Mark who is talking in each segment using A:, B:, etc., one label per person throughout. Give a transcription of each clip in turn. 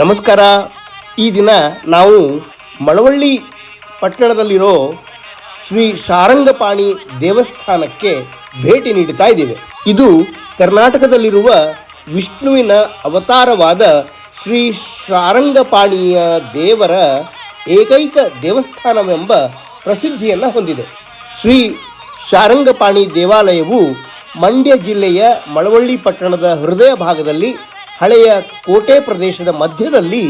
A: ನಮಸ್ಕಾರ. ಈ ದಿನ ನಾವು ಮಳವಳ್ಳಿ ಪಟ್ಟಣದಲ್ಲಿರೋ ಶ್ರೀ ಶಾರಂಗಪಾಣಿ ದೇವಸ್ಥಾನಕ್ಕೆ ಭೇಟಿ ನೀಡುತ್ತಾ ಇದ್ದೇವೆ. ಇದು ಕರ್ನಾಟಕದಲ್ಲಿರುವ ವಿಷ್ಣುವಿನ ಅವತಾರವಾದ ಶ್ರೀ ಶಾರಂಗಪಾಣಿಯ ದೇವರ ಏಕೈಕ ದೇವಸ್ಥಾನವೆಂಬ ಪ್ರಸಿದ್ಧಿಯನ್ನು ಹೊಂದಿದೆ. ಶ್ರೀ ಶಾರಂಗಪಾಣಿ ದೇವಾಲಯವು ಮಂಡ್ಯ ಜಿಲ್ಲೆಯ ಮಳವಳ್ಳಿ ಪಟ್ಟಣದ ಹೃದಯ ಭಾಗದಲ್ಲಿ ಹಳೆಯ ಕೋಟೆ ಪ್ರದೇಶದ ಮಧ್ಯದಲ್ಲಿ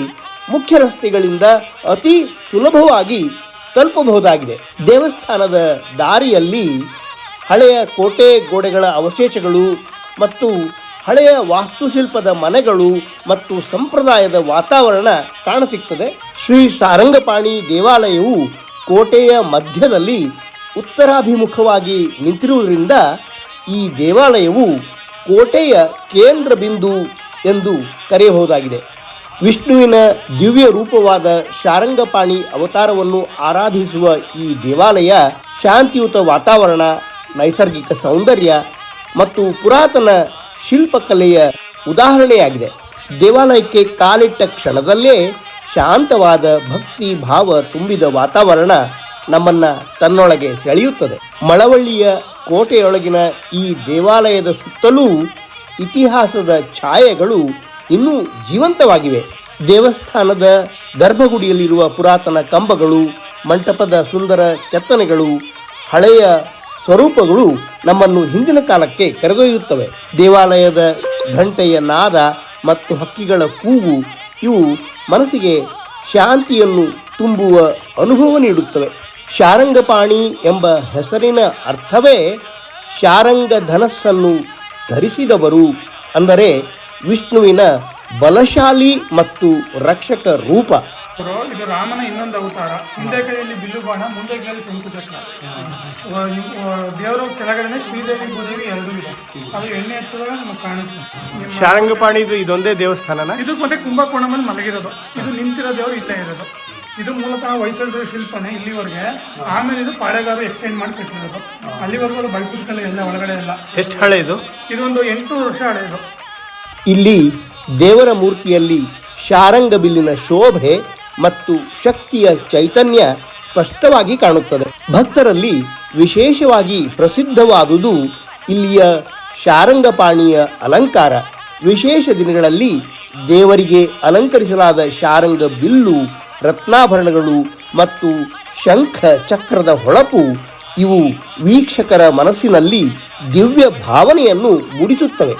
A: ಮುಖ್ಯ ರಸ್ತೆಗಳಿಂದ ಅತಿ ಸುಲಭವಾಗಿ ತಲುಪಬಹುದಾಗಿದೆ. ದೇವಸ್ಥಾನದ ದಾರಿಯಲ್ಲಿ ಹಳೆಯ ಕೋಟೆ ಗೋಡೆಗಳ ಅವಶೇಷಗಳು ಮತ್ತು ಹಳೆಯ ವಾಸ್ತುಶಿಲ್ಪದ ಮನೆಗಳು ಮತ್ತು ಸಂಪ್ರದಾಯದ ವಾತಾವರಣ ಕಾಣಸಿಗ್ತದೆ. ಶ್ರೀ ಶಾರಂಗಪಾಣಿ ದೇವಾಲಯವು ಕೋಟೆಯ ಮಧ್ಯದಲ್ಲಿ ಉತ್ತರಾಭಿಮುಖವಾಗಿ ನಿಂತಿರುವುದರಿಂದ ಈ ದೇವಾಲಯವು ಕೋಟೆಯ ಕೇಂದ್ರ ಬಿಂದು ಎಂದು ಕರೆಯಬಹುದಾಗಿದೆ. ವಿಷ್ಣುವಿನ ದಿವ್ಯ ರೂಪವಾದ ಶಾರಂಗಪಾಣಿ ಅವತಾರವನ್ನು ಆರಾಧಿಸುವ ಈ ದೇವಾಲಯ ಶಾಂತಿಯುತ ವಾತಾವರಣ, ನೈಸರ್ಗಿಕ ಸೌಂದರ್ಯ ಮತ್ತು ಪುರಾತನ ಶಿಲ್ಪಕಲೆಯ ಉದಾಹರಣೆಯಾಗಿದೆ. ದೇವಾಲಯಕ್ಕೆ ಕಾಲಿಟ್ಟ ಕ್ಷಣದಲ್ಲೇ ಶಾಂತವಾದ ಭಕ್ತಿ ಭಾವ ತುಂಬಿದ ವಾತಾವರಣ ನಮ್ಮನ್ನು ತನ್ನೊಳಗೆ ಸೆಳೆಯುತ್ತದೆ. ಮಳವಳ್ಳಿಯ ಕೋಟೆಯೊಳಗಿನ ಈ ದೇವಾಲಯದ ಸುತ್ತಲೂ ಇತಿಹಾಸದ ಛಾಯೆಗಳು ಇನ್ನೂ ಜೀವಂತವಾಗಿವೆ. ದೇವಸ್ಥಾನದ ಗರ್ಭಗುಡಿಯಲ್ಲಿರುವ ಪುರಾತನ ಕಂಬಗಳು, ಮಂಟಪದ ಸುಂದರ ಕೆತ್ತನೆಗಳು, ಹಳೆಯ ಸ್ವರೂಪಗಳು ನಮ್ಮನ್ನು ಹಿಂದಿನ ಕಾಲಕ್ಕೆ ಕರೆದೊಯ್ಯುತ್ತವೆ. ದೇವಾಲಯದ ಘಂಟೆಯ ನಾದ ಮತ್ತು ಹಕ್ಕಿಗಳ ಕೂಗು ಇವು ಮನಸ್ಸಿಗೆ ಶಾಂತಿಯನ್ನು ತುಂಬುವ ಅನುಭವ ನೀಡುತ್ತವೆ. ಶಾರಂಗಪಾಣಿ ಎಂಬ ಹೆಸರಿನ ಅರ್ಥವೇ ಶಾರಂಗ ಧನಸ್ಸನ್ನು ಧರಿಸಿದವರು, ಅಂದರೆ ವಿಷ್ಣುವಿನ ಬಲಶಾಲಿ ಮತ್ತು ರಕ್ಷಕ ರೂಪ.
B: ಇದು ರಾಮನ ಇನ್ನೊಂದು ಅವತಾರ. ಹಿಂದೆ ಕೈಯಲ್ಲಿ ಬಿಲ್ಲುಬಾಣ, ಮುಂದೆ ಕೈಯಲ್ಲಿ ಶಂಕುಚಕ್ರ. ದೇವರು ಕೆಳಗಡೆ ಶ್ರೀದೇವಿ ಭೂದೇವಿ ಎರಡೂ ಇದೆ. ಅದು ಎಣ್ಣೆ ಹಚ್ಚದಾಗ ನಮಗೆ ಕಾಣುತ್ತೆ.
A: ಶಾರಂಗಪಾಣಿದು ಇದೊಂದೇ ದೇವಸ್ಥಾನನ?
B: ಇದು ಮತ್ತೆ ಕುಂಭಕೋಣದಲ್ಲಿ ಮಲಗಿರೋದು. ಇದು ನಿಂತಿರೋ ದೇವರು ಇಲ್ಲೇ ಇರೋದು. ಇದು ಮೂಲತಃ ಹೊಯ್ಸಳರ ಶಿಲ್ಪನೆ ಇಲ್ಲಿವರೆಗೆ. ಆಮೇಲೆ ಇದು ಪಾಳೆಗಾರರು ಎಕ್ಸ್ಟೆಂಡ್ ಮಾಡಿ ಕಟ್ಟಿರೋದು. ಅಲ್ಲಿವರೆಗೂ ಅದು ಬೈಕುತ್ಕಲ್ಲ ಎಲ್ಲ ಒಳಗಡೆ ಎಲ್ಲ.
A: ಎಷ್ಟು ಹಳೆ ಇದು?
B: ಇದೊಂದು 800 ವರ್ಷ ಹಳೆಯದು.
A: ಇಲ್ಲಿ ದೇವರ ಮೂರ್ತಿಯಲ್ಲಿ ಶಾರಂಗ ಬಿಲ್ಲಿನ ಶೋಭೆ ಮತ್ತು ಶಕ್ತಿಯ ಚೈತನ್ಯ ಸ್ಪಷ್ಟವಾಗಿ ಕಾಣುತ್ತದೆ. ಭಕ್ತರಲ್ಲಿ ವಿಶೇಷವಾಗಿ ಪ್ರಸಿದ್ಧವಾದುದು ಇಲ್ಲಿಯ ಶಾರಂಗಪಾಣಿಯ ಅಲಂಕಾರ. ವಿಶೇಷ ದಿನಗಳಲ್ಲಿ ದೇವರಿಗೆ ಅಲಂಕರಿಸಲಾದ ಶಾರಂಗ ಬಿಲ್ಲು, ರತ್ನಾಭರಣಗಳು ಮತ್ತು ಶಂಖ ಚಕ್ರದ ಹೊಳಪು ಇವು ವೀಕ್ಷಕರ ಮನಸ್ಸಿನಲ್ಲಿ ದಿವ್ಯ ಭಾವನೆಯನ್ನು ಮೂಡಿಸುತ್ತವೆ.